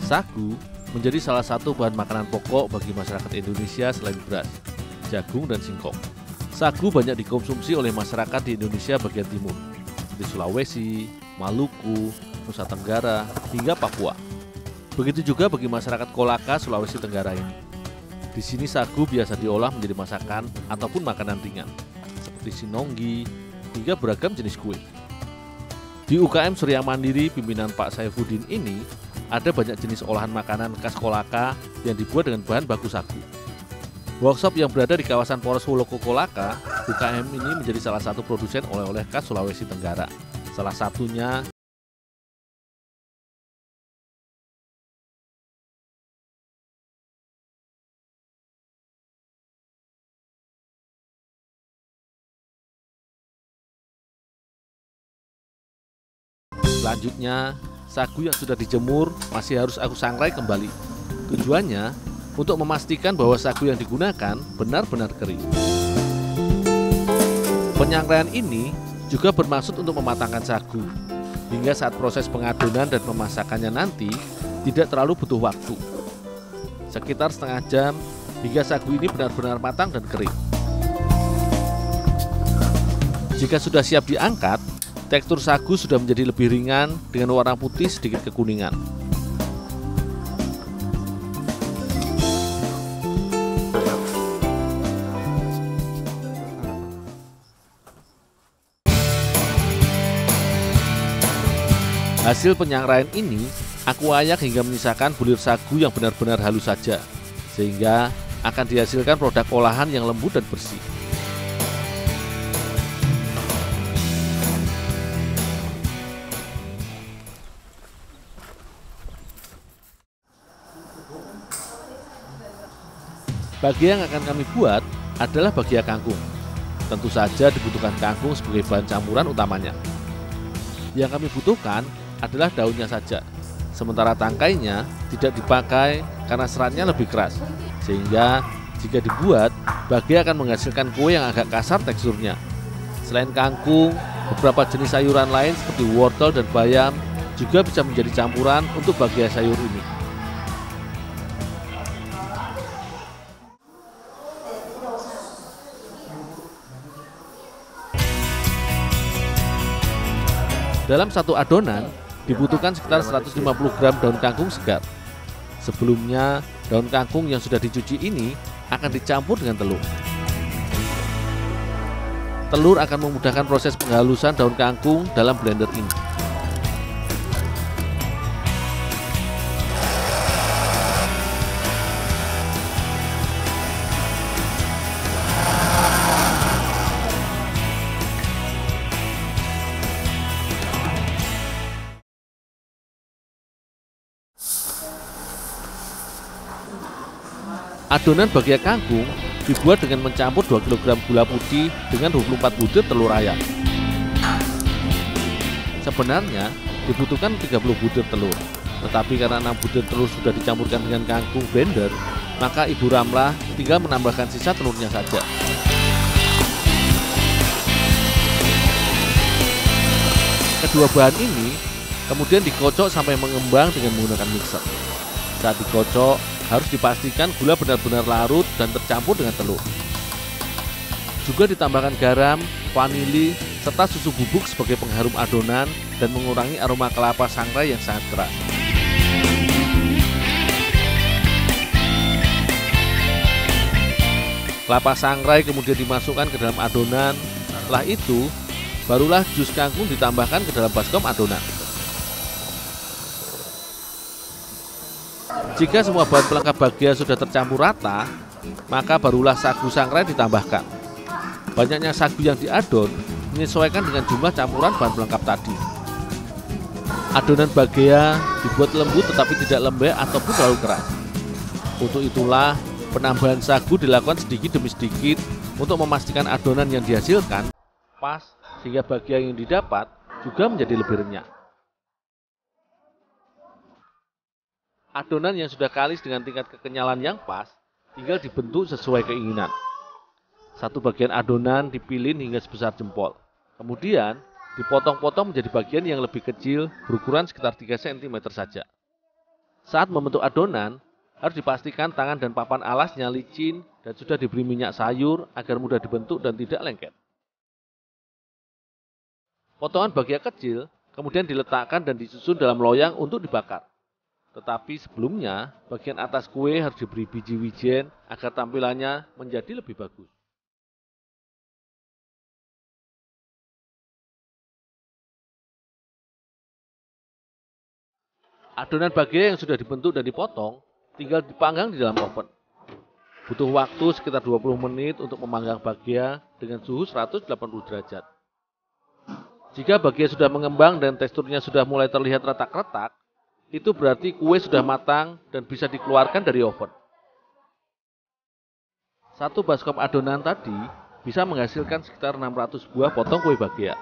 Sagu menjadi salah satu bahan makanan pokok bagi masyarakat Indonesia selain beras, jagung, dan singkong. Sagu banyak dikonsumsi oleh masyarakat di Indonesia bagian timur, di Sulawesi, Maluku, Nusa Tenggara, hingga Papua. Begitu juga bagi masyarakat Kolaka, Sulawesi Tenggara ini. Di sini sagu biasa diolah menjadi masakan ataupun makanan ringan, seperti sinonggi, hingga beragam jenis kue. Di UKM Surya Mandiri pimpinan Pak Saifuddin ini, ada banyak jenis olahan makanan khas Kolaka yang dibuat dengan bahan baku sagu. Workshop yang berada di kawasan Polres Woloko Kolaka, UKM ini menjadi salah satu produsen oleh-oleh khas Sulawesi Tenggara. Salah satunya selanjutnya, sagu yang sudah dijemur masih harus aku sangrai kembali. Tujuannya untuk memastikan bahwa sagu yang digunakan benar-benar kering. Penyangraian ini juga bermaksud untuk mematangkan sagu, hingga saat proses pengadonan dan pemasakannya nanti tidak terlalu butuh waktu. Sekitar setengah jam hingga sagu ini benar-benar matang dan kering. Jika sudah siap diangkat, tekstur sagu sudah menjadi lebih ringan dengan warna putih sedikit kekuningan. Hasil penyangraian ini, aku ayak hingga menyisakan bulir sagu yang benar-benar halus saja, sehingga akan dihasilkan produk olahan yang lembut dan bersih. Bagian yang akan kami buat adalah bagian kangkung. Tentu saja dibutuhkan kangkung sebagai bahan campuran utamanya. Yang kami butuhkan adalah daunnya saja, sementara tangkainya tidak dipakai karena seratnya lebih keras. Sehingga jika dibuat, bagian akan menghasilkan kue yang agak kasar teksturnya. Selain kangkung, beberapa jenis sayuran lain seperti wortel dan bayam juga bisa menjadi campuran untuk bagian sayur ini. Dalam satu adonan dibutuhkan sekitar 150 gram daun kangkung segar. Sebelumnya, daun kangkung yang sudah dicuci ini akan dicampur dengan telur. Telur akan memudahkan proses penghalusan daun kangkung dalam blender ini. Adonan bagian kangkung dibuat dengan mencampur 2 kg gula putih dengan 24 butir telur ayam. Sebenarnya dibutuhkan 30 butir telur, tetapi karena 6 butir telur sudah dicampurkan dengan kangkung blender, maka Ibu Ramlah tinggal menambahkan sisa telurnya saja. Kedua bahan ini kemudian dikocok sampai mengembang dengan menggunakan mixer. Saat dikocok, harus dipastikan gula benar-benar larut dan tercampur dengan telur. Juga ditambahkan garam, vanili, serta susu bubuk sebagai pengharum adonan dan mengurangi aroma kelapa sangrai yang sangat keras. Kelapa sangrai kemudian dimasukkan ke dalam adonan. Setelah itu, barulah jus kangkung ditambahkan ke dalam baskom adonan. Jika semua bahan pelengkap bagian sudah tercampur rata, maka barulah sagu sangrai ditambahkan. Banyaknya sagu yang diadon menyesuaikan dengan jumlah campuran bahan pelengkap tadi. Adonan bagian dibuat lembut tetapi tidak lembek ataupun terlalu keras. Untuk itulah penambahan sagu dilakukan sedikit demi sedikit untuk memastikan adonan yang dihasilkan pas sehingga bagian yang didapat juga menjadi lebih renyah. Adonan yang sudah kalis dengan tingkat kekenyalan yang pas tinggal dibentuk sesuai keinginan. Satu bagian adonan dipilin hingga sebesar jempol. Kemudian dipotong-potong menjadi bagian yang lebih kecil berukuran sekitar 3 cm saja. Saat membentuk adonan, harus dipastikan tangan dan papan alasnya licin dan sudah diberi minyak sayur agar mudah dibentuk dan tidak lengket. Potongan bagian kecil kemudian diletakkan dan disusun dalam loyang untuk dibakar. Tetapi sebelumnya, bagian atas kue harus diberi biji wijen agar tampilannya menjadi lebih bagus. Adonan bagian yang sudah dibentuk dan dipotong tinggal dipanggang di dalam oven. Butuh waktu sekitar 20 menit untuk memanggang bagian dengan suhu 180 derajat. Jika bagian sudah mengembang dan teksturnya sudah mulai terlihat retak-retak, itu berarti kue sudah matang dan bisa dikeluarkan dari oven. Satu baskom adonan tadi bisa menghasilkan sekitar 600 buah potong kue bagian.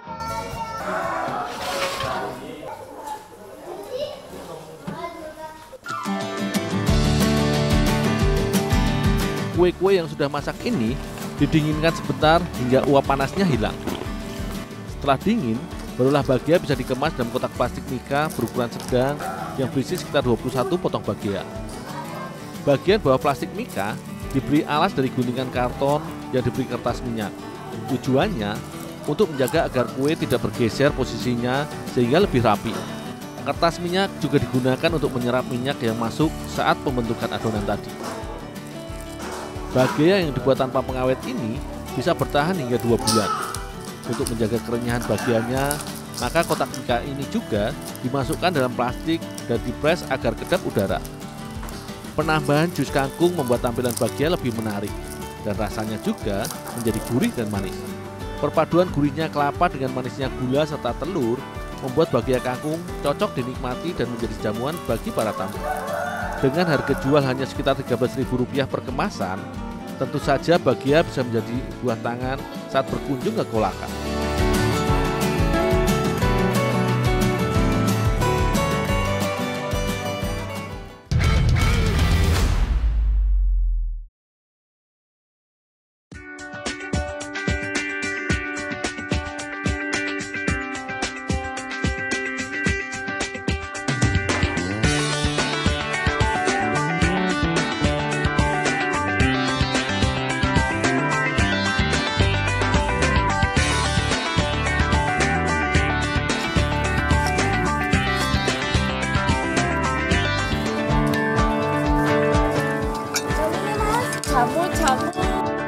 Kue-kue yang sudah masak ini didinginkan sebentar hingga uap panasnya hilang. Setelah dingin, barulah bagian bisa dikemas dalam kotak plastik mika berukuran sedang yang berisi sekitar 21 potong bagian. Bagian bawah plastik mika diberi alas dari guntingan karton yang diberi kertas minyak. Tujuannya untuk menjaga agar kue tidak bergeser posisinya sehingga lebih rapi. Kertas minyak juga digunakan untuk menyerap minyak yang masuk saat pembentukan adonan tadi. Bagian yang dibuat tanpa pengawet ini bisa bertahan hingga 2 bulan. Untuk menjaga kerenyahan bagiannya, maka kotak mika ini juga dimasukkan dalam plastik dan dipres agar kedap udara. Penambahan jus kangkung membuat tampilan bagian lebih menarik dan rasanya juga menjadi gurih dan manis. Perpaduan gurihnya kelapa dengan manisnya gula serta telur membuat bagian kangkung cocok dinikmati dan menjadi jamuan bagi para tamu. Dengan harga jual hanya sekitar Rp13.000 per kemasan, tentu saja bagian bisa menjadi buah tangan saat berkunjung ke Kolaka.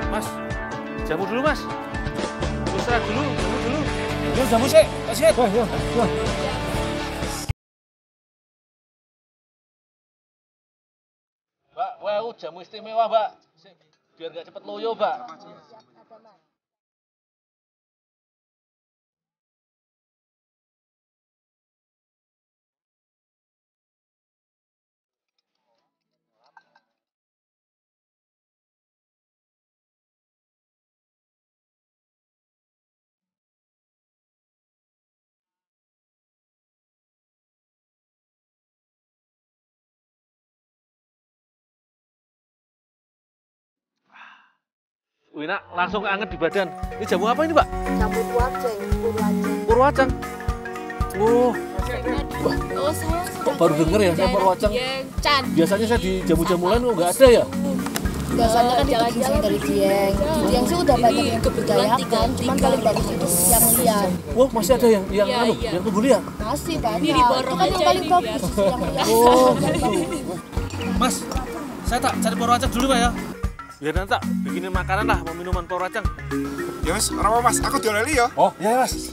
Mas, jamu dulu mas. Istirahat dulu, jamu dulu. Yuk jamu sih, kasih. Yuk. Mbak, wow, jamu istimewa, Mbak. Biar nggak cepet loyo, Mbak. Wih, nak, langsung anget di badan. Ini jamu apa ini, Mbak? Jamu Purwaceng. Purwaceng. Oh, Oh, saya kok baru denger ya saya Purwaceng. Biasanya saya di jamu-jamu lain kok nggak ada ya? biasanya kan jalan-jalan dari Dieng. Di Dieng sih udah banyak yang kebudayakan, cuman paling bagus itu yang liar. Wah, masih ada yang yang tumbuh liar? Masih banyak. Itu kan yang paling bagus yang liar. Oh, Mas, saya tak cari Purwaceng dulu Pak ya. Biar nanti tak bikinin makanan lah, mau minuman Purwaceng. Ya mas, orang apa mas? Aku dioleli ya. Oh, iya mas.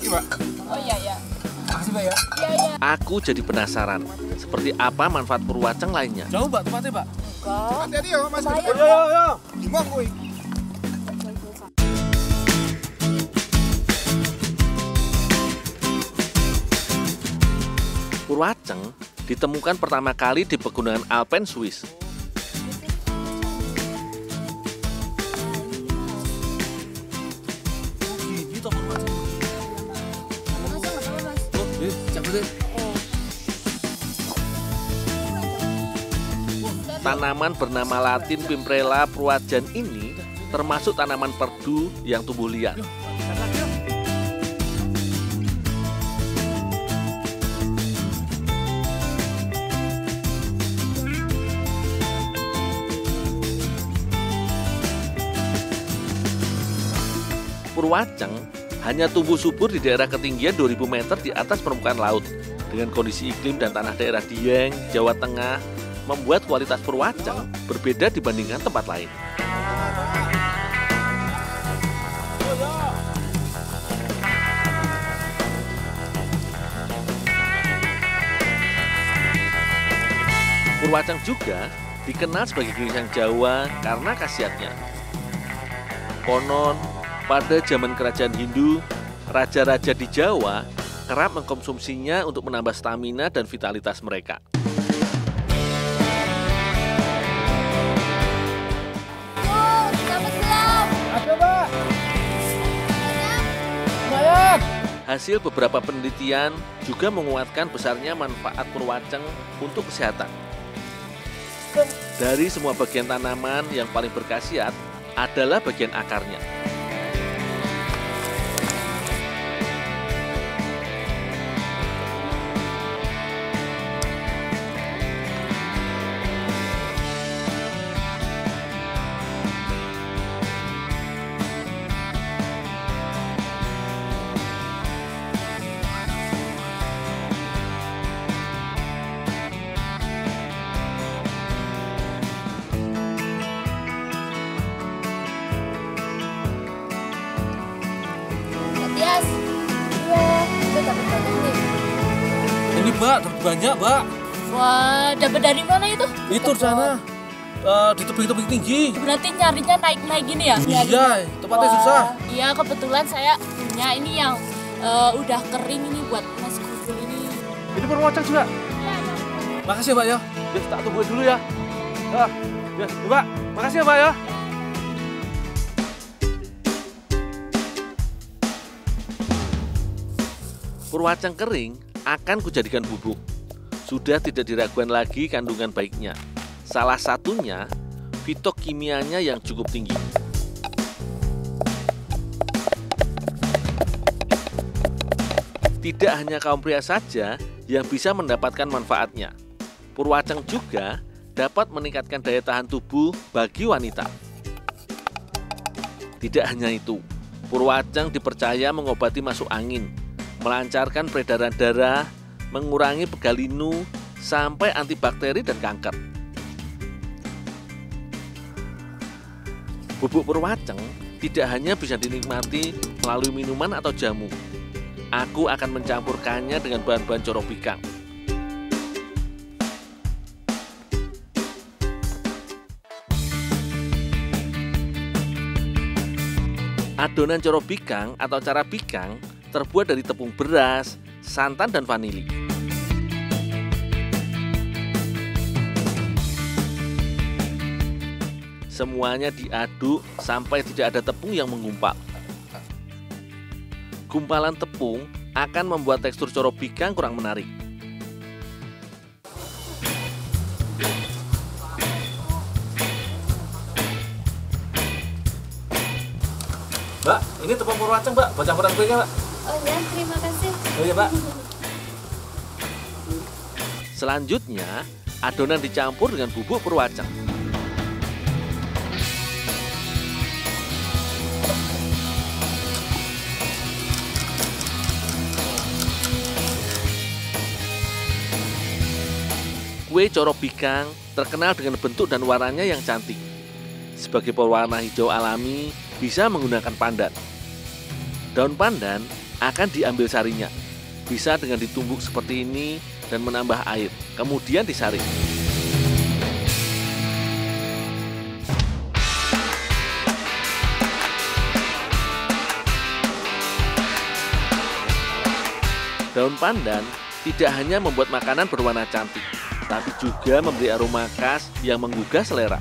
Iya pak. Oh iya. Makasih Pak ya. Aku jadi penasaran, seperti apa manfaat Purwaceng lainnya. Jauh Pak tempatnya Pak. Hati-hati ya mas. Yo. Gimana gue? Purwaceng ditemukan pertama kali di pegunungan Alpen, Swiss. Tanaman bernama Latin Pimprea purwajan ini termasuk tanaman perdu yang tumbuh liar. purwaceng hanya tumbuh subur di daerah ketinggian 2000 meter di atas permukaan laut. Dengan kondisi iklim dan tanah daerah Dieng, Jawa Tengah, membuat kualitas purwaceng berbeda dibandingkan tempat lain. Purwaceng juga dikenal sebagai gingsang Jawa karena khasiatnya. Konon, pada zaman kerajaan Hindu, raja-raja di Jawa kerap mengkonsumsinya untuk menambah stamina dan vitalitas mereka. Ada, Mbak. Lumayan. Hasil beberapa penelitian juga menguatkan besarnya manfaat purwaceng untuk kesehatan. Dari semua bagian tanaman yang paling berkhasiat adalah bagian akarnya. Matias, iya, kita dapat banyak nih. Ini, Mbak, dapat banyak, Mbak. Wah, dapat dari mana itu? Itu di sana. Di tebing-tebing tinggi. Berarti nyarinya naik-naik gini ya? Iya, tempatnya susah. Iya, kebetulan saya punya ini yang udah kering ini buat Mas Gundul ini. Ini purwaceng juga. Makasih, Mbak ya. Ya, tak tunggu dulu ya. Ya, Mbak, makasih ya, Mbak ya. Purwaceng kering akan kujadikan bubuk. Sudah tidak diragukan lagi kandungan baiknya. Salah satunya fitokimianya yang cukup tinggi. Tidak hanya kaum pria saja yang bisa mendapatkan manfaatnya. Purwaceng juga dapat meningkatkan daya tahan tubuh bagi wanita. Tidak hanya itu, purwaceng dipercaya mengobati masuk angin, melancarkan peredaran darah, mengurangi pegal linu, sampai antibakteri dan kanker. Bubuk purwaceng tidak hanya bisa dinikmati melalui minuman atau jamu. Aku akan mencampurkannya dengan bahan-bahan corok bikang. Adonan corok bikang atau cara bikang terbuat dari tepung beras, santan, dan vanili. Semuanya diaduk sampai tidak ada tepung yang menggumpal. Gumpalan tepung akan membuat tekstur corok bikang kurang menarik. Mbak, ini tepung purwaceng, Mbak. Buat campuran kuenya, Mbak. Oh ya, terima kasih. Oh iya, Mbak. Selanjutnya, adonan dicampur dengan bubuk purwaceng. Kue corok bikang terkenal dengan bentuk dan warnanya yang cantik. Sebagai pewarna hijau alami, bisa menggunakan pandan. Daun pandan akan diambil sarinya. Bisa dengan ditumbuk seperti ini dan menambah air, kemudian disaring. Daun pandan tidak hanya membuat makanan berwarna cantik, tapi juga memberi aroma khas yang menggugah selera.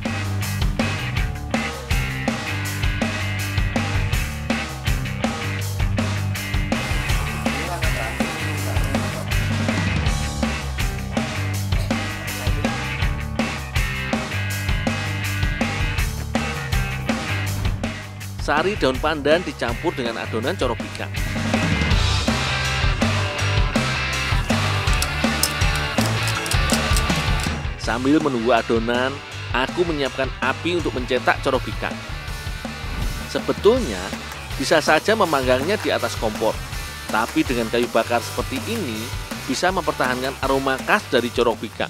Sari daun pandan dicampur dengan adonan corok bikang. Sambil menunggu adonan, aku menyiapkan api untuk mencetak corok bikang. Sebetulnya, Bisa saja memanggangnya di atas kompor, tapi dengan kayu bakar seperti ini bisa mempertahankan aroma khas dari corok bikang.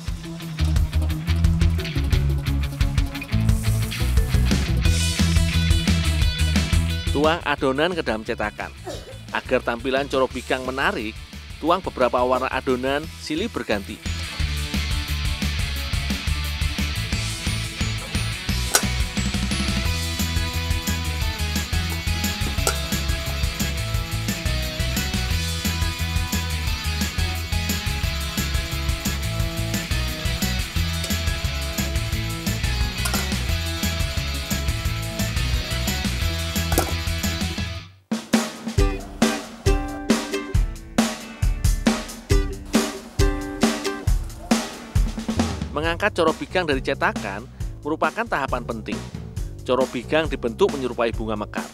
Tuang adonan ke dalam cetakan. Agar tampilan corok bikang menarik, tuang beberapa warna adonan silih berganti. Mengangkat corok bikang dari cetakan merupakan tahapan penting. Corok bikang dibentuk menyerupai bunga mekar.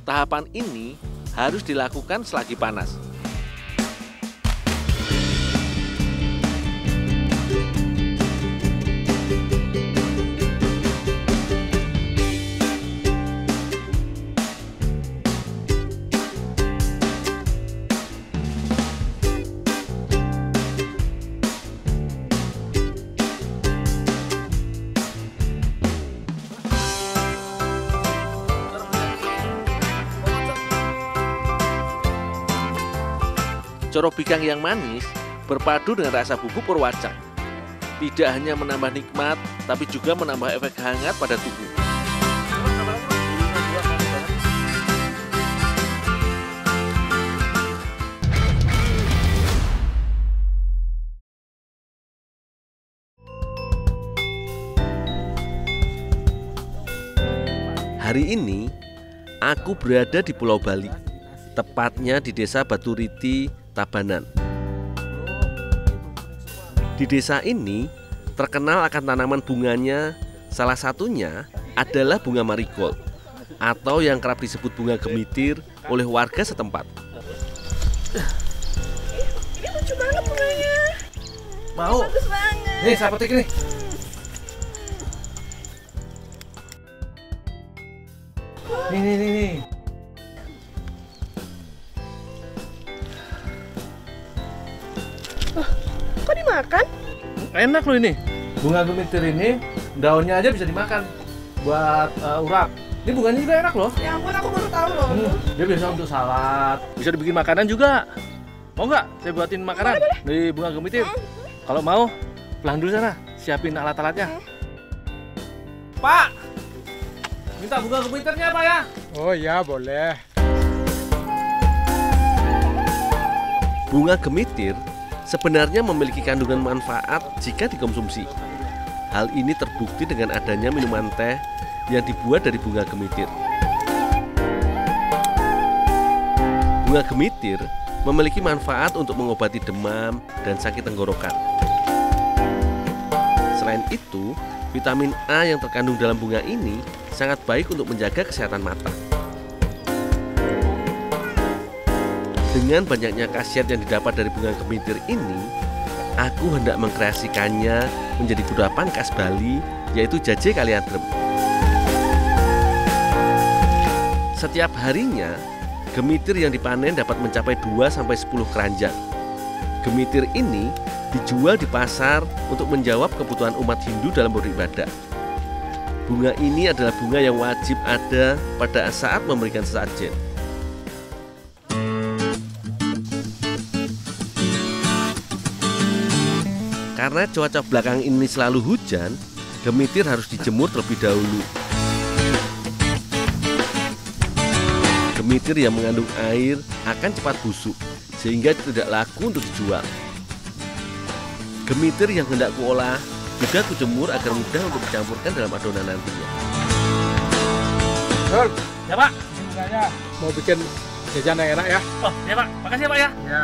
Tahapan ini harus dilakukan selagi panas. Corok bikang yang manis berpadu dengan rasa bubuk perwacang. Tidak hanya menambah nikmat, tapi juga menambah efek hangat pada tubuh. Hari ini, aku berada di Pulau Bali, tepatnya di Desa Baturiti, Tabanan. Di desa ini terkenal akan tanaman bunganya, salah satunya adalah bunga marigold atau yang kerap disebut bunga gemitir oleh warga setempat. Ini lucu banget bunganya. Mau? Bagus banget. Nih, saya petik nih. Nih. Kok dimakan? Enak loh ini. Bunga gemitir ini daunnya aja bisa dimakan buat urap. Ini bunganya juga enak loh. Ya ampun, aku baru tahu loh. Dia biasa untuk salad. Bisa dibikin makanan juga. Mau nggak? Saya buatin makanan dari bunga gemitir. Kalau mau, pulang dulu sana. Siapin alat-alatnya. Pak, minta bunga gemitirnya Pak ya. Oh iya, boleh. Bunga gemitir sebenarnya memiliki kandungan manfaat jika dikonsumsi. Hal ini terbukti dengan adanya minuman teh yang dibuat dari bunga gemitir. Bunga gemitir memiliki manfaat untuk mengobati demam dan sakit tenggorokan. Selain itu, vitamin A yang terkandung dalam bunga ini sangat baik untuk menjaga kesehatan mata. Dengan banyaknya khasiat yang didapat dari bunga gemitir ini, aku hendak mengkreasikannya menjadi kudapan khas Bali, yaitu jejak kaliadrem. Setiap harinya, gemitir yang dipanen dapat mencapai 2-10 keranjang. Gemitir ini dijual di pasar untuk menjawab kebutuhan umat Hindu dalam beribadah. Bunga ini adalah bunga yang wajib ada pada saat memberikan sesajen. Karena cuaca belakang ini selalu hujan, gemitir harus dijemur terlebih dahulu. Gemitir yang mengandung air akan cepat busuk, sehingga tidak laku untuk dijual. Gemitir yang hendak kuolah juga kujemur agar mudah untuk dicampurkan dalam adonan nantinya. Dul, Ya Pak. ini bunganya mau bikin jajan yang enak ya? Oh ya Pak, makasih ya Pak ya. Ya.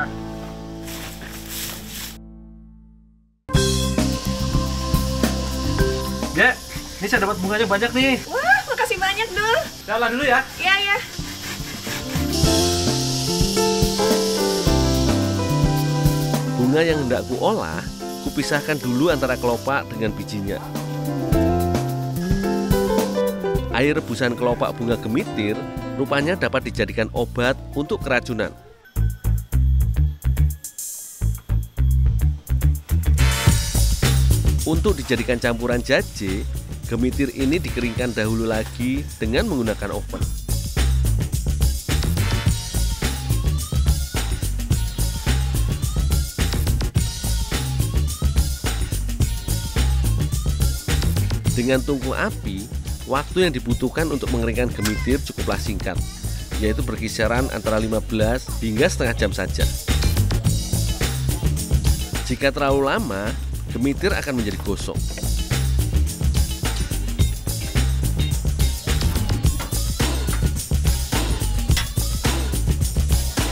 Dek, ini saya dapat bunganya banyak nih. Wah, makasih banyak, Dul. Saya olah dulu ya. Iya. Bunga yang hendak kuolah, kupisahkan dulu antara kelopak dengan bijinya. Air rebusan kelopak bunga gemitir rupanya dapat dijadikan obat untuk keracunan. Untuk dijadikan campuran jaje, gemitir ini dikeringkan dahulu lagi dengan menggunakan oven. Dengan tungku api, waktu yang dibutuhkan untuk mengeringkan gemitir cukuplah singkat, yaitu berkisaran antara 15 hingga setengah jam saja. Jika terlalu lama, gemitir akan menjadi gosong.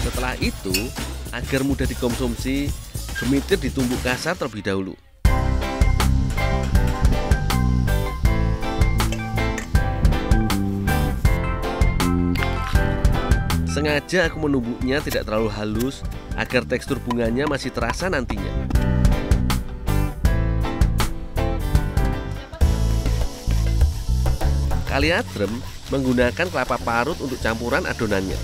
Setelah itu, agar mudah dikonsumsi, gemitir ditumbuk kasar terlebih dahulu. Sengaja aku menumbuknya tidak terlalu halus agar tekstur bunganya masih terasa nantinya. Kali adrem menggunakan kelapa parut untuk campuran adonannya.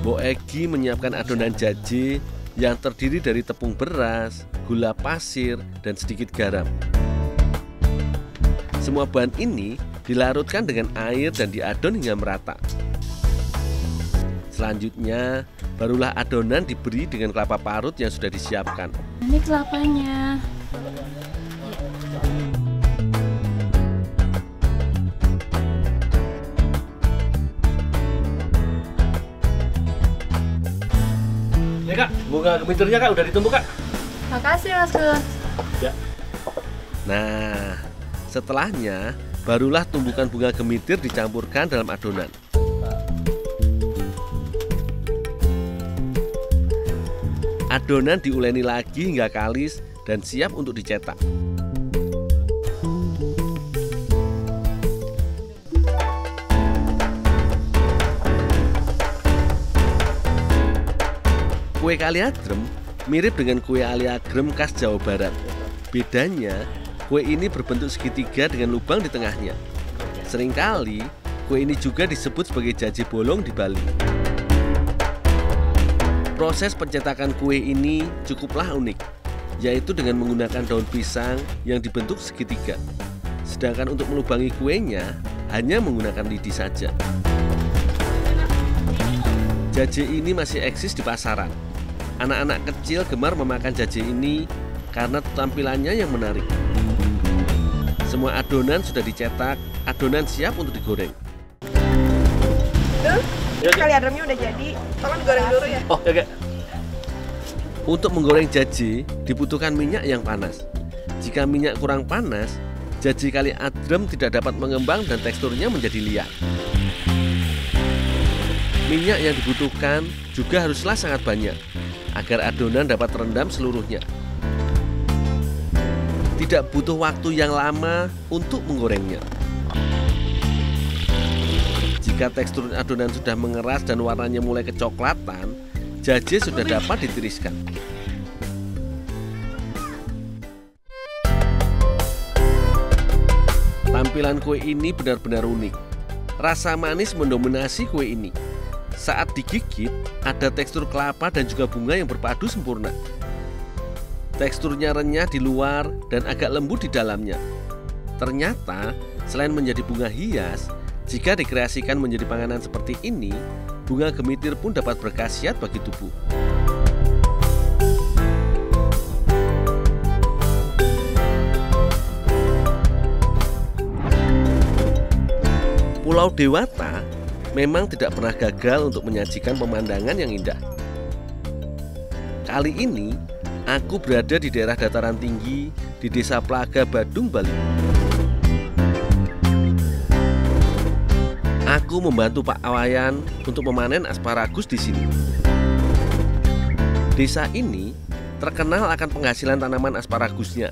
Mbok Egi menyiapkan adonan jaje yang terdiri dari tepung beras, gula pasir, dan sedikit garam. Semua bahan ini dilarutkan dengan air dan diadon hingga merata. Selanjutnya, barulah adonan diberi dengan kelapa parut yang sudah disiapkan. Ini kelapanya. Ya Kak, bunga gemitirnya Kak udah ditumbuk Kak. Makasih Mas Gun. Ya. Nah, setelahnya, barulah tumbukan bunga gemitir dicampurkan dalam adonan. Adonan diuleni lagi hingga kalis dan siap untuk dicetak. Kue kali adrem mirip dengan kue ali agrem khas Jawa Barat. Bedanya, kue ini berbentuk segitiga dengan lubang di tengahnya. Seringkali, kue ini juga disebut sebagai jaje bolong di Bali. Proses pencetakan kue ini cukuplah unik, yaitu dengan menggunakan daun pisang yang dibentuk segitiga. Sedangkan untuk melubangi kuenya, hanya menggunakan lidi saja. Jaje ini masih eksis di pasaran. Anak-anak kecil gemar memakan jaje ini karena tampilannya yang menarik. Semua adonan sudah dicetak, adonan siap untuk digoreng. Kali adremnya udah jadi, tolong digoreng dulu ya. Oh, ya Kak. Untuk menggoreng jaje dibutuhkan minyak yang panas. Jika minyak kurang panas, jaje kali adrem tidak dapat mengembang dan teksturnya menjadi liat. Minyak yang dibutuhkan juga haruslah sangat banyak agar adonan dapat terendam seluruhnya. Tidak butuh waktu yang lama untuk menggorengnya. Jika tekstur adonan sudah mengeras dan warnanya mulai kecoklatan, jaje sudah dapat ditiriskan. Tampilan kue ini benar-benar unik. Rasa manis mendominasi kue ini. Saat digigit, ada tekstur kelapa dan juga bunga yang berpadu sempurna. Teksturnya renyah di luar dan agak lembut di dalamnya. Ternyata, selain menjadi bunga hias, jika dikreasikan menjadi panganan seperti ini, bunga gemitir pun dapat berkhasiat bagi tubuh. Pulau Dewata memang tidak pernah gagal untuk menyajikan pemandangan yang indah. Kali ini, aku berada di daerah dataran tinggi di Desa Plaga, Badung, Bali. Aku membantu Pak Awayan untuk memanen asparagus di sini. Desa ini terkenal akan penghasilan tanaman asparagusnya.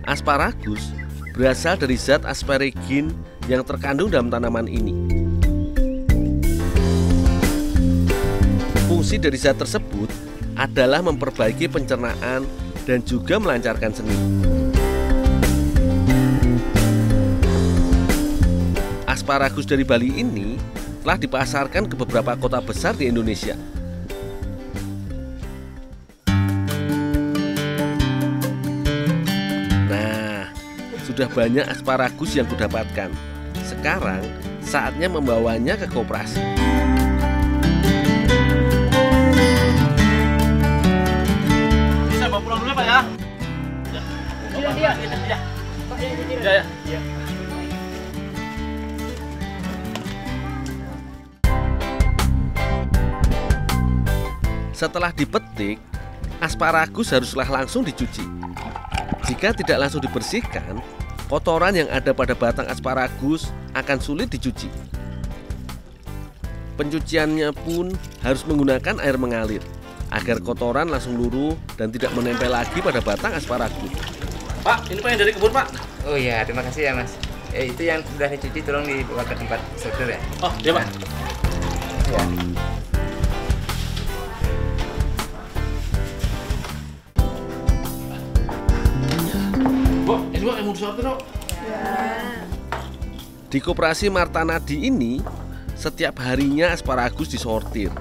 Asparagus berasal dari zat asparagin yang terkandung dalam tanaman ini. Fungsi dari zat tersebut adalah memperbaiki pencernaan dan juga melancarkan sendi. asparagus dari Bali ini telah dipasarkan ke beberapa kota besar di Indonesia. Nah, sudah banyak asparagus yang kudapatkan. Sekarang saatnya membawanya ke koperasi. Bisa bawa pulang dulu ya, Pak ya? Iya. Ya. Setelah dipetik, asparagus haruslah langsung dicuci. Jika tidak langsung dibersihkan, kotoran yang ada pada batang asparagus akan sulit dicuci. Pencuciannya pun harus menggunakan air mengalir agar kotoran langsung luruh dan tidak menempel lagi pada batang asparagus. Pak, ini Pak yang dari kebun, Pak. Oh iya, terima kasih ya Mas. Itu yang sudah dicuci tolong dibawa ke tempat struktur ya. Oh, iya Pak. Ya. Bu, ini Pak yang mau disortir, Pak. Di koperasi Martanadi ini, setiap harinya asparagus disortir.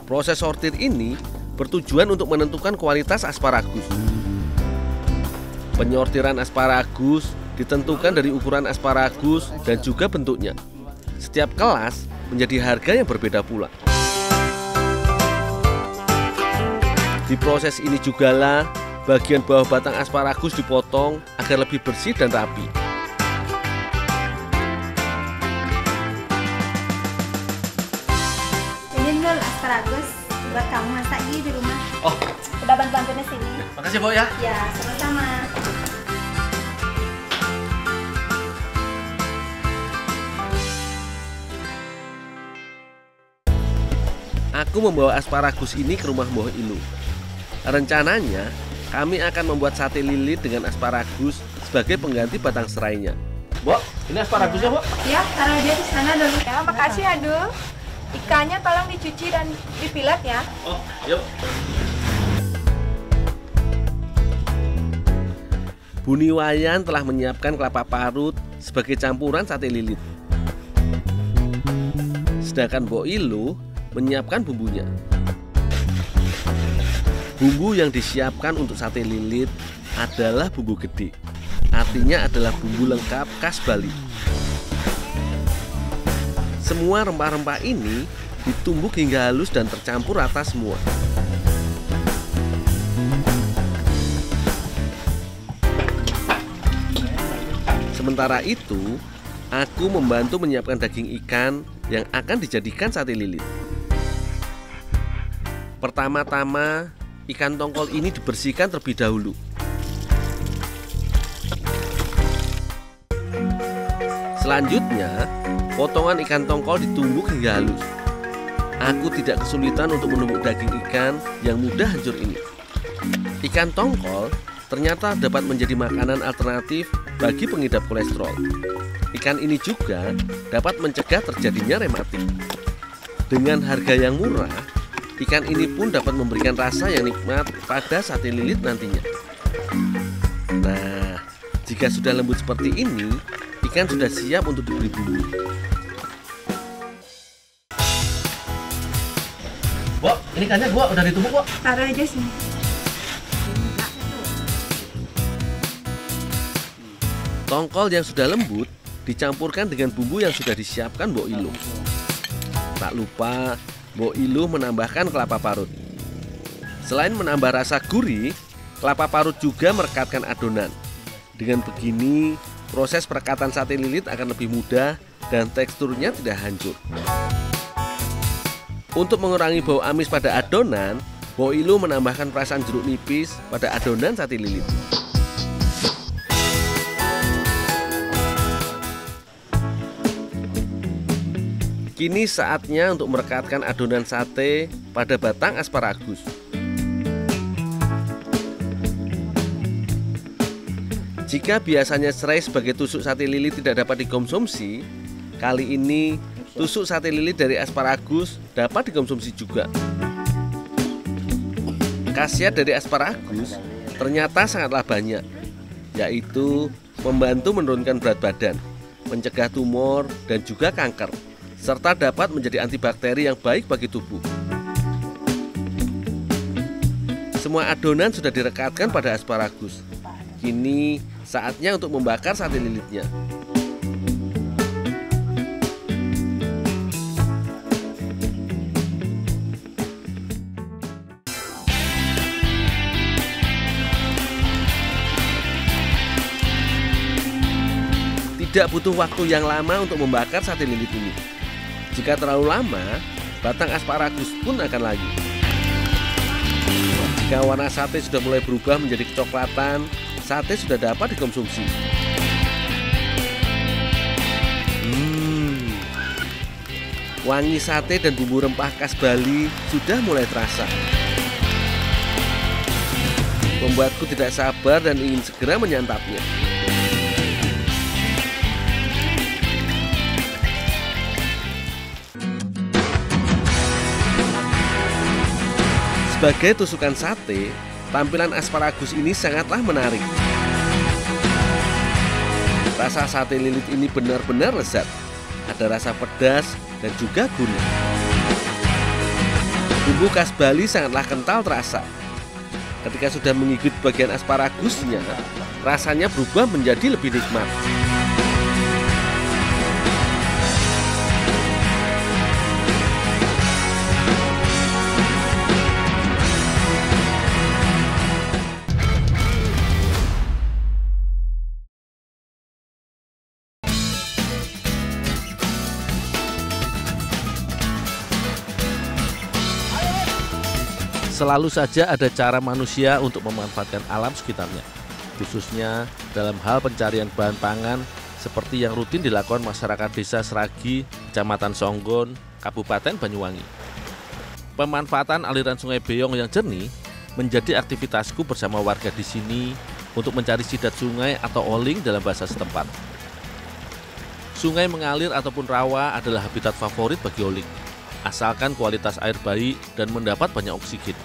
Proses sortir ini bertujuan untuk menentukan kualitas asparagus. Penyortiran asparagus ditentukan dari ukuran asparagus dan juga bentuknya. Setiap kelas menjadi harga yang berbeda pula. Di proses ini jugalah bagian bawah batang asparagus dipotong agar lebih bersih dan rapi. Ini Gundul asparagus buat kamu masak di rumah. Oh, Udah bantu-bantunya sini. makasih, Bu ya. Ya, sama-sama. Aku membawa asparagus ini ke rumah Mbah Ilu. Rencananya, kami akan membuat sate lilit dengan asparagus sebagai pengganti batang serainya. Bu, ini asparagusnya, Bu. Ya, taruh dia di sana dulu. Ya, makasih Adul. Ikannya tolong dicuci dan dipilet ya. Oh, yuk. Buni Wayan telah menyiapkan kelapa parut sebagai campuran sate lilit. Sedangkan Mbok Ilu menyiapkan bumbunya. Bumbu yang disiapkan untuk sate lilit adalah bumbu gede. Artinya adalah bumbu lengkap khas Bali. Semua rempah-rempah ini ditumbuk hingga halus dan tercampur rata semua. Sementara itu, aku membantu menyiapkan daging ikan yang akan dijadikan sate lilit. Pertama-tama, ikan tongkol ini dibersihkan terlebih dahulu. Selanjutnya, potongan ikan tongkol ditumbuk hingga halus. Aku tidak kesulitan untuk menumbuk daging ikan yang mudah hancur ini. Ikan tongkol ternyata dapat menjadi makanan alternatif bagi pengidap kolesterol. Ikan ini juga dapat mencegah terjadinya rematik. Dengan harga yang murah, ikan ini pun dapat memberikan rasa yang nikmat pada sate lilit nantinya. Nah, jika sudah lembut seperti ini, ikan sudah siap untuk diberi bumbu. Bu, ini ikannya Bu udah ditumbuk, Bu. Taruh aja sini. Tongkol yang sudah lembut dicampurkan dengan bumbu yang sudah disiapkan Mbok Ilu. Tak lupa, Mbok Ilu menambahkan kelapa parut. Selain menambah rasa gurih, kelapa parut juga merekatkan adonan. Dengan begini, proses perekatan sate lilit akan lebih mudah dan teksturnya tidak hancur. Untuk mengurangi bau amis pada adonan, Mbok Ilu menambahkan perasan jeruk nipis pada adonan sate lilit. Kini saatnya untuk merekatkan adonan sate pada batang asparagus. Jika biasanya serai sebagai tusuk sate lilit tidak dapat dikonsumsi, kali ini tusuk sate lilit dari asparagus dapat dikonsumsi juga. Khasiat dari asparagus ternyata sangatlah banyak, yaitu membantu menurunkan berat badan, mencegah tumor, dan juga kanker, serta dapat menjadi antibakteri yang baik bagi tubuh. Semua adonan sudah direkatkan pada asparagus. Kini saatnya untuk membakar sate lilitnya. Tidak butuh waktu yang lama untuk membakar sate lilit ini. Jika terlalu lama, batang asparagus pun akan layu. Jika warna sate sudah mulai berubah menjadi kecoklatan, sate sudah dapat dikonsumsi. Wangi sate dan bumbu rempah khas Bali sudah mulai terasa. Membuatku tidak sabar dan ingin segera menyantapnya. Sebagai tusukan sate, tampilan asparagus ini sangatlah menarik. Rasa sate lilit ini benar-benar lezat. Ada rasa pedas dan juga gurih. Bumbu khas Bali sangatlah kental terasa. Ketika sudah menggigit bagian asparagusnya, rasanya berubah menjadi lebih nikmat. Selalu saja ada cara manusia untuk memanfaatkan alam sekitarnya, khususnya dalam hal pencarian bahan pangan seperti yang rutin dilakukan masyarakat desa Seragi, Kecamatan Songgon, Kabupaten Banyuwangi. Pemanfaatan aliran Sungai Beyong yang jernih menjadi aktivitasku bersama warga di sini untuk mencari sidat sungai atau oling dalam bahasa setempat. Sungai mengalir ataupun rawa adalah habitat favorit bagi oling, asalkan kualitas air baik dan mendapat banyak oksigen.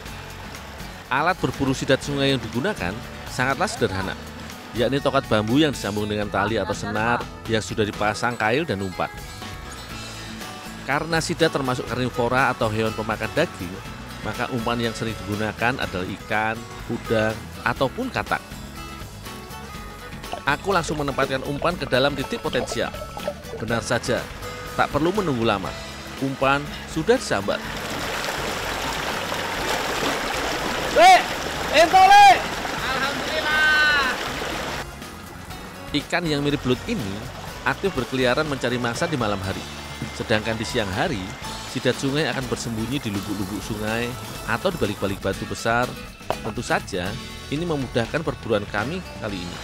Alat berburu sidat sungai yang digunakan sangatlah sederhana, yakni tokat bambu yang disambung dengan tali atau senar yang sudah dipasang kail dan umpan. Karena sidat termasuk karnivora atau hewan pemakan daging, maka umpan yang sering digunakan adalah ikan, udang, ataupun katak. Aku langsung menempatkan umpan ke dalam titik potensial. Benar saja, tak perlu menunggu lama. Umpan sudah disambar. Alhamdulillah. Ikan yang mirip belut ini aktif berkeliaran mencari mangsa di malam hari. Sedangkan di siang hari, sidat sungai akan bersembunyi di lubuk-lubuk sungai atau di balik-balik batu besar. Tentu saja, ini memudahkan perburuan kami kali ini.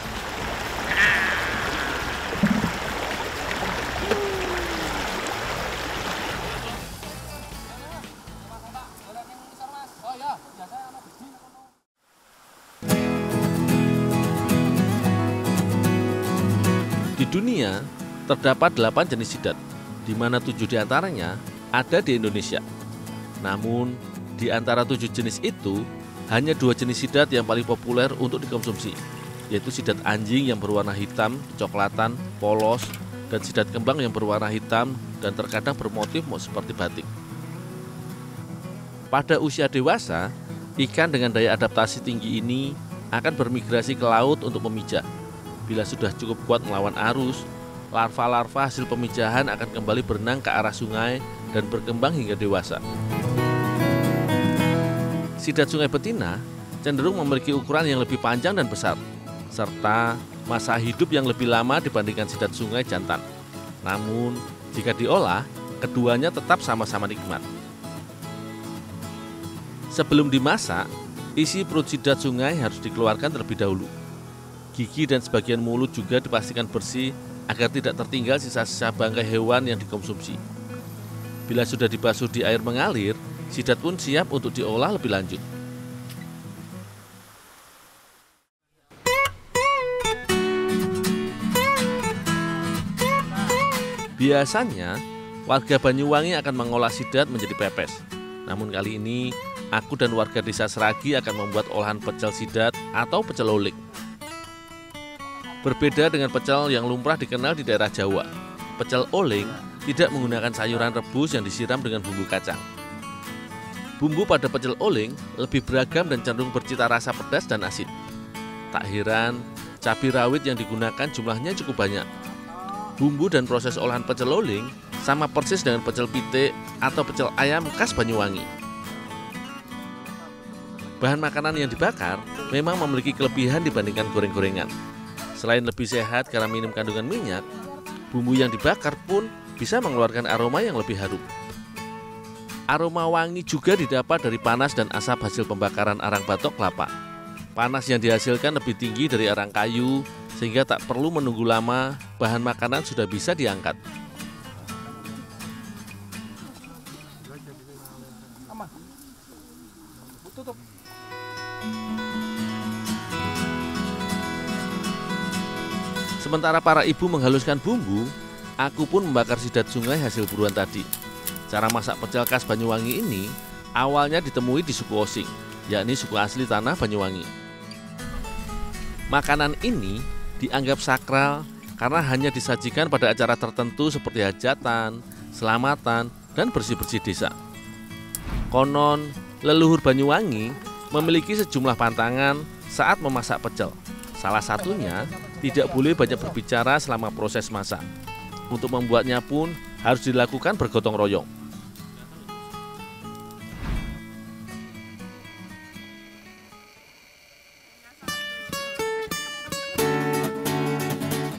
Di dunia, terdapat 8 jenis sidat, di mana 7 diantaranya ada di Indonesia. Namun, di antara 7 jenis itu, hanya 2 jenis sidat yang paling populer untuk dikonsumsi, yaitu sidat anjing yang berwarna hitam, kecoklatan, polos, dan sidat kembang yang berwarna hitam dan terkadang bermotif seperti batik. Pada usia dewasa, ikan dengan daya adaptasi tinggi ini akan bermigrasi ke laut untuk memijah. Bila sudah cukup kuat melawan arus, larva-larva hasil pemijahan akan kembali berenang ke arah sungai dan berkembang hingga dewasa. Sidat sungai betina cenderung memiliki ukuran yang lebih panjang dan besar, serta masa hidup yang lebih lama dibandingkan sidat sungai jantan. Namun, jika diolah, keduanya tetap sama-sama nikmat. Sebelum dimasak, isi perut sidat sungai harus dikeluarkan terlebih dahulu. Gigi dan sebagian mulut juga dipastikan bersih agar tidak tertinggal sisa-sisa bangkai hewan yang dikonsumsi. Bila sudah dibasuh di air mengalir, sidat pun siap untuk diolah lebih lanjut. Biasanya, warga Banyuwangi akan mengolah sidat menjadi pepes. Namun kali ini, aku dan warga desa Seragi akan membuat olahan pecel sidat atau pecel olik. Berbeda dengan pecel yang lumrah dikenal di daerah Jawa, pecel oling tidak menggunakan sayuran rebus yang disiram dengan bumbu kacang. Bumbu pada pecel oling lebih beragam dan cenderung bercita rasa pedas dan asin. Tak heran, cabai rawit yang digunakan jumlahnya cukup banyak. Bumbu dan proses olahan pecel oling sama persis dengan pecel pitik atau pecel ayam khas Banyuwangi. Bahan makanan yang dibakar memang memiliki kelebihan dibandingkan goreng-gorengan. Selain lebih sehat karena minim kandungan minyak, bumbu yang dibakar pun bisa mengeluarkan aroma yang lebih harum. Aroma wangi juga didapat dari panas dan asap hasil pembakaran arang batok kelapa. Panas yang dihasilkan lebih tinggi dari arang kayu, sehingga tak perlu menunggu lama, bahan makanan sudah bisa diangkat. Sementara para ibu menghaluskan bumbu, aku pun membakar sidat sungai hasil buruan tadi. Cara masak pecel khas Banyuwangi ini awalnya ditemui di suku Osing, yakni suku asli tanah Banyuwangi. Makanan ini dianggap sakral karena hanya disajikan pada acara tertentu seperti hajatan, selamatan, dan bersih-bersih desa. Konon, leluhur Banyuwangi memiliki sejumlah pantangan saat memasak pecel. Salah satunya, tidak boleh banyak berbicara selama proses masak. Untuk membuatnya pun harus dilakukan bergotong royong.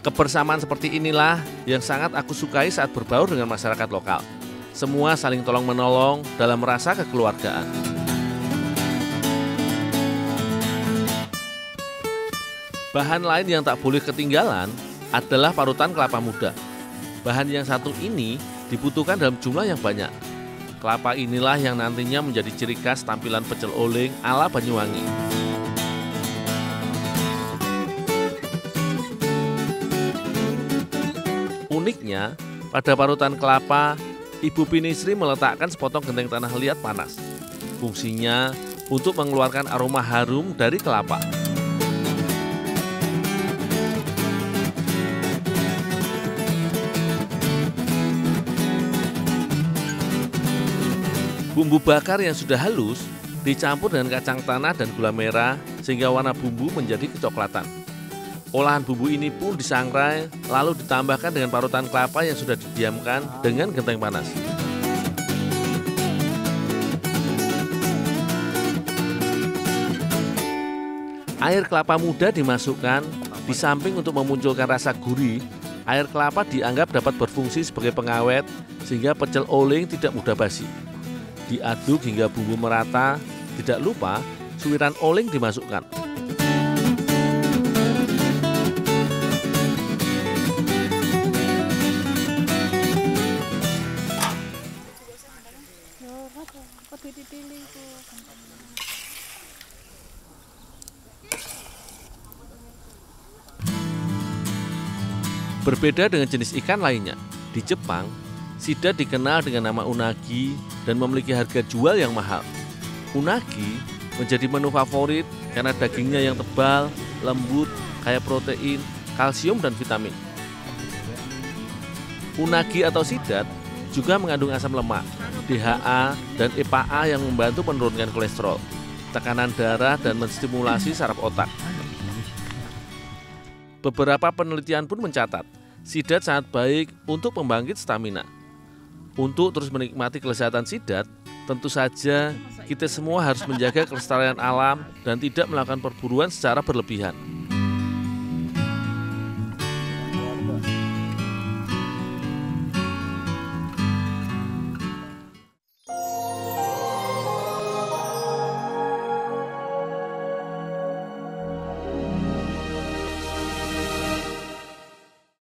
Kebersamaan seperti inilah yang sangat aku sukai saat berbaur dengan masyarakat lokal. Semua saling tolong-menolong dalam rasa kekeluargaan. Bahan lain yang tak boleh ketinggalan adalah parutan kelapa muda. Bahan yang satu ini dibutuhkan dalam jumlah yang banyak. Kelapa inilah yang nantinya menjadi ciri khas tampilan pecel oling ala Banyuwangi. Uniknya, pada parutan kelapa, Ibu Pinisri meletakkan sepotong genteng tanah liat panas. Fungsinya untuk mengeluarkan aroma harum dari kelapa. Bumbu bakar yang sudah halus dicampur dengan kacang tanah dan gula merah sehingga warna bumbu menjadi kecoklatan. Olahan bumbu ini pun disangrai lalu ditambahkan dengan parutan kelapa yang sudah didiamkan dengan genteng panas. Air kelapa muda dimasukkan di samping untuk memunculkan rasa gurih. Air kelapa dianggap dapat berfungsi sebagai pengawet sehingga pecel oling tidak mudah basi. Diaduk hingga bumbu merata, tidak lupa suiran oling dimasukkan. Berbeda dengan jenis ikan lainnya, di Jepang, sidat dikenal dengan nama unagi dan memiliki harga jual yang mahal. Unagi menjadi menu favorit karena dagingnya yang tebal, lembut, kaya protein, kalsium, dan vitamin. Unagi atau sidat juga mengandung asam lemak, DHA, dan EPA yang membantu menurunkan kolesterol, tekanan darah, dan menstimulasi saraf otak. Beberapa penelitian pun mencatat, sidat sangat baik untuk pembangkit stamina. Untuk terus menikmati kelezatan sidat, tentu saja kita semua harus menjaga kelestarian alam dan tidak melakukan perburuan secara berlebihan.